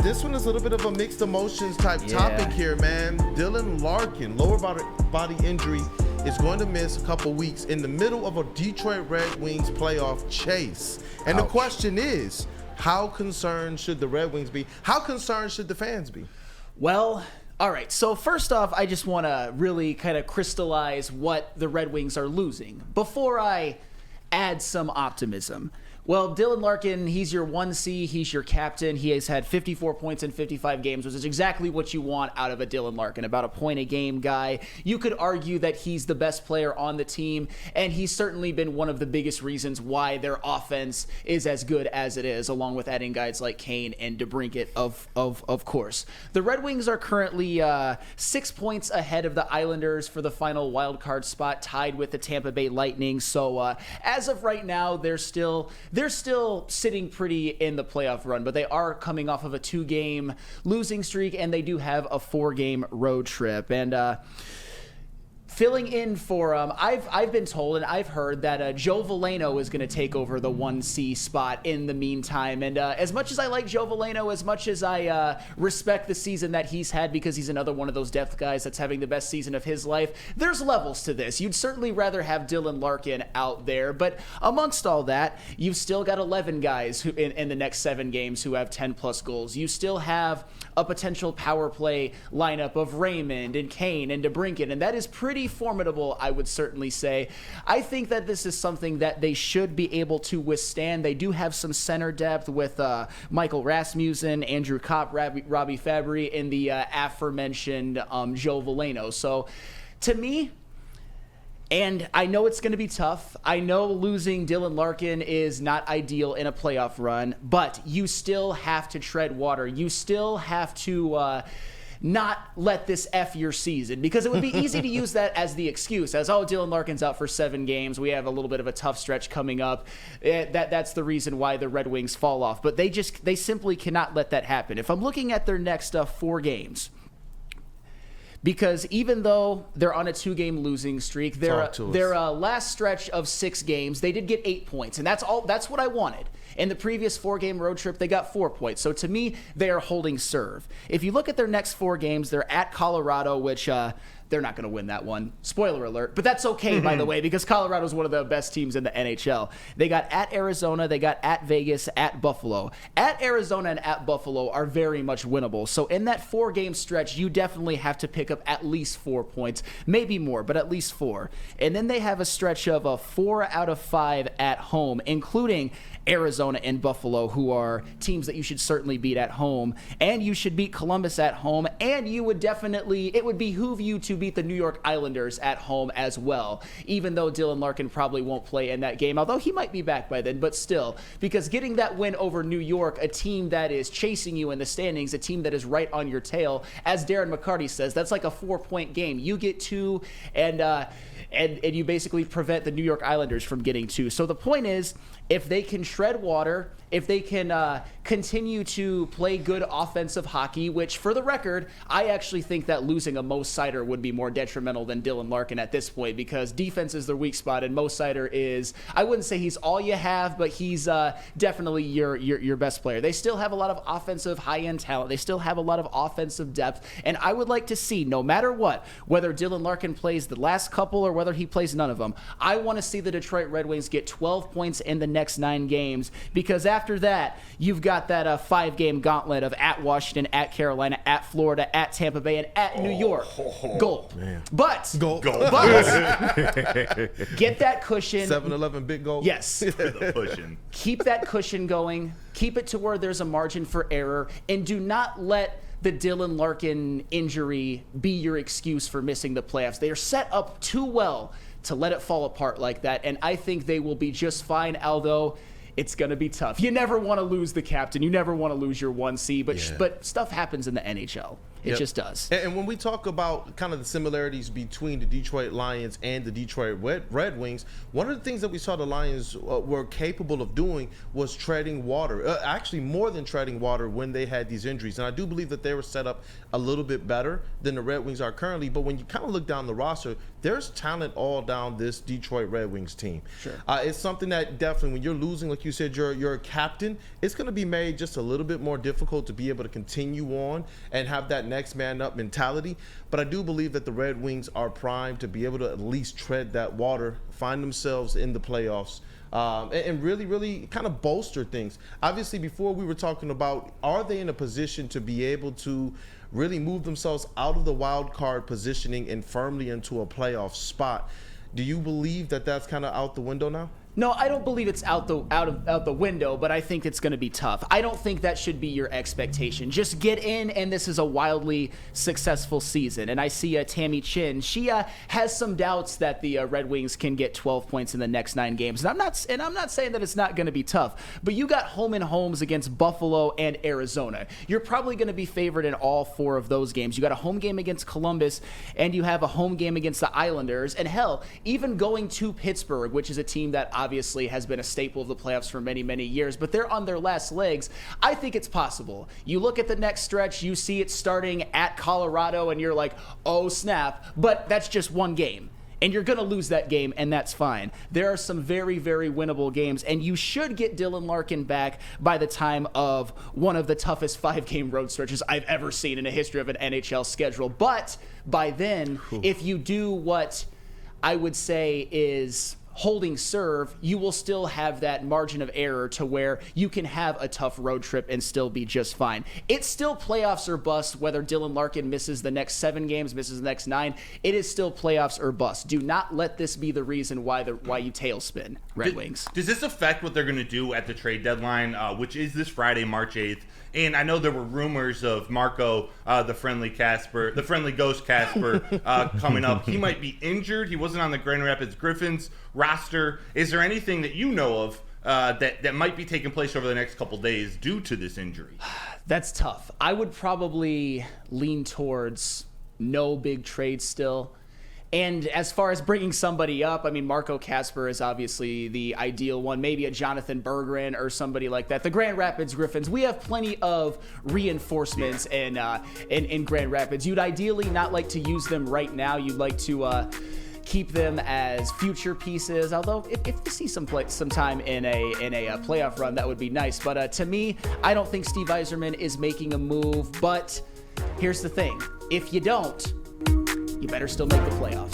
this one is a little bit of a mixed emotions type topic here, man. Dylan Larkin, lower body injury, is going to miss a couple weeks in the middle of a Detroit Red Wings playoff chase. And the question is, how concerned should the Red Wings be? How concerned should the fans be? Well, all right. So first off, I just want to really kind of crystallize what the Red Wings are losing before I add some optimism. Well, Dylan Larkin, he's your 1C, he's your captain. He has had 54 points in 55 games, which is exactly what you want out of a Dylan Larkin, about a point a game guy. You could argue that he's the best player on the team, and he's certainly been one of the biggest reasons why their offense is as good as it is, along with adding guys like Kane and DeBrincat, of course. The Red Wings are currently 6 points ahead of the Islanders for the final wild card spot, tied with the Tampa Bay Lightning. So as of right now, they're still sitting pretty in the playoff run, but they are coming off of a 2-game losing streak, and they do have a 4-game road trip. And filling in for I've been told and I've heard that Joe Veleno is going to take over the 1C spot in the meantime. And as much as I like Joe Veleno, as much as I respect the season that he's had, because he's another one of those depth guys that's having the best season of his life, there's levels to this. You'd certainly rather have Dylan Larkin out there, but amongst all that, you've still got 11 guys who in the next 7 games who have 10-plus goals. You still have a potential power play lineup of Raymond and Kane and DeBrincat, and that is pretty formidable, I would certainly say. I think that this is something that they should be able to withstand. They do have some center depth with Michael Rasmussen, Andrew Kopp, Robbie Fabry, and the aforementioned Joe Veleno. So to me, and I know it's going to be tough. I know losing Dylan Larkin is not ideal in a playoff run, but you still have to tread water. You still have to not let this F your season, because it would be easy to use that as the excuse, as, oh, Dylan Larkin's out for 7 games. We have a little bit of a tough stretch coming up. That's the reason why the Red Wings fall off. But they simply cannot let that happen. If I'm looking at their next 4 games, because even though they're on a 2-game losing streak, their last stretch of 6 games, they did get 8 points, and that's what I wanted. In the previous 4-game road trip, they got 4 points. So to me, they are holding serve. If you look at their next 4 games, they're at Colorado, which they're not going to win that one. Spoiler alert. But that's okay, by the way, because Colorado is one of the best teams in the NHL. They got at Arizona, they got at Vegas, at Buffalo. At Arizona and at Buffalo are very much winnable. So in that 4-game stretch, you definitely have to pick up at least 4 points. Maybe more, but at least 4. And then they have a stretch of 4 out of 5 at home, including Arizona and Buffalo, who are teams that you should certainly beat at home. And you should beat Columbus at home. And it would behoove you to beat the New York Islanders at home as well, even though Dylan Larkin probably won't play in that game, although he might be back by then, but still, because getting that win over New York, a team that is chasing you in the standings, a team that is right on your tail, as Darren McCarty says, that's like a 4-point game. You get 2, and you basically prevent the New York Islanders from getting 2. So the point is, if they can tread water, if they can continue to play good offensive hockey, which, for the record, I actually think that losing a Mo Seider would be more detrimental than Dylan Larkin at this point, because defense is their weak spot, and Mo Seider is, I wouldn't say he's all you have, but he's definitely your best player. They still have a lot of offensive high-end talent. They still have a lot of offensive depth, and I would like to see, no matter what, whether Dylan Larkin plays the last couple or whether he plays none of them, I want to see the Detroit Red Wings get 12 points in the next 9 games, because after that, you've got that 5-game gauntlet of at Washington, at Carolina, at Florida, at Tampa Bay, and at New York. Goal. But get that cushion. 7-11 big goal. Yes. Keep that cushion going. Keep it to where there's a margin for error, and do not let the Dylan Larkin injury be your excuse for missing the playoffs. They are set up too well to let it fall apart like that, and I think they will be just fine, although it's going to be tough. You never want to lose the captain. You never want to lose your 1C, but stuff happens in the NHL. It just does. And when we talk about kind of the similarities between the Detroit Lions and the Detroit Red Wings, one of the things that we saw the Lions were capable of doing was treading water. Actually, more than treading water when they had these injuries. And I do believe that they were set up a little bit better than the Red Wings are currently. But when you kind of look down the roster, there's talent all down this Detroit Red Wings team. Sure. It's something that definitely, when you're losing, like you said, you're a captain, it's going to be made just a little bit more difficult to be able to continue on and have that next man up mentality. But I do believe that the Red Wings are primed to be able to at least tread that water, find themselves in the playoffs, and really, really kind of bolster things. Obviously, before we were talking about, are they in a position to be able to really move themselves out of the wild card positioning and firmly into a playoff spot? Do you believe that that's kind of out the window now? No, I don't believe it's out the window, but I think it's going to be tough. I don't think that should be your expectation. Just get in, and this is a wildly successful season. And I see Tammy Chin. She has some doubts that the Red Wings can get 12 points in the next 9 games. And I'm not saying that it's not going to be tough, but you got home and homes against Buffalo and Arizona. You're probably going to be favored in all 4 of those games. You got a home game against Columbus, and you have a home game against the Islanders. And hell, even going to Pittsburgh, which is a team that obviously has been a staple of the playoffs for many, many years, but they're on their last legs. I think it's possible. You look at the next stretch, you see it starting at Colorado, and you're like, oh snap, but that's just one game. And you're going to lose that game, and that's fine. There are some very, very winnable games, and you should get Dylan Larkin back by the time of one of the toughest 5-game road stretches I've ever seen in the history of an NHL schedule. But by then, if you do what I would say is holding serve, you will still have that margin of error to where you can have a tough road trip and still be just fine. It's still playoffs or bust, whether Dylan Larkin misses the next 7 games, misses the next 9. It is still playoffs or bust. Do not let this be the reason why you tailspin, Red Wings. Does this affect what they're going to do at the trade deadline, which is this Friday, March 8th? And I know there were rumors of Marco, the friendly ghost Casper, coming up. He might be injured. He wasn't on the Grand Rapids Griffins roster. Is there anything that you know of that might be taking place over the next couple days due to this injury? That's tough. I would probably lean towards no big trade still. And as far as bringing somebody up, I mean, Marco Casper is obviously the ideal one. Maybe a Jonathan Berggren or somebody like that. The Grand Rapids Griffins, we have plenty of reinforcements in Grand Rapids. You'd ideally not like to use them right now. You'd like to keep them as future pieces. Although, if you see some time in a playoff run, that would be nice. But to me, I don't think Steve Yzerman is making a move. But here's the thing: if you don't, you better still make the playoffs.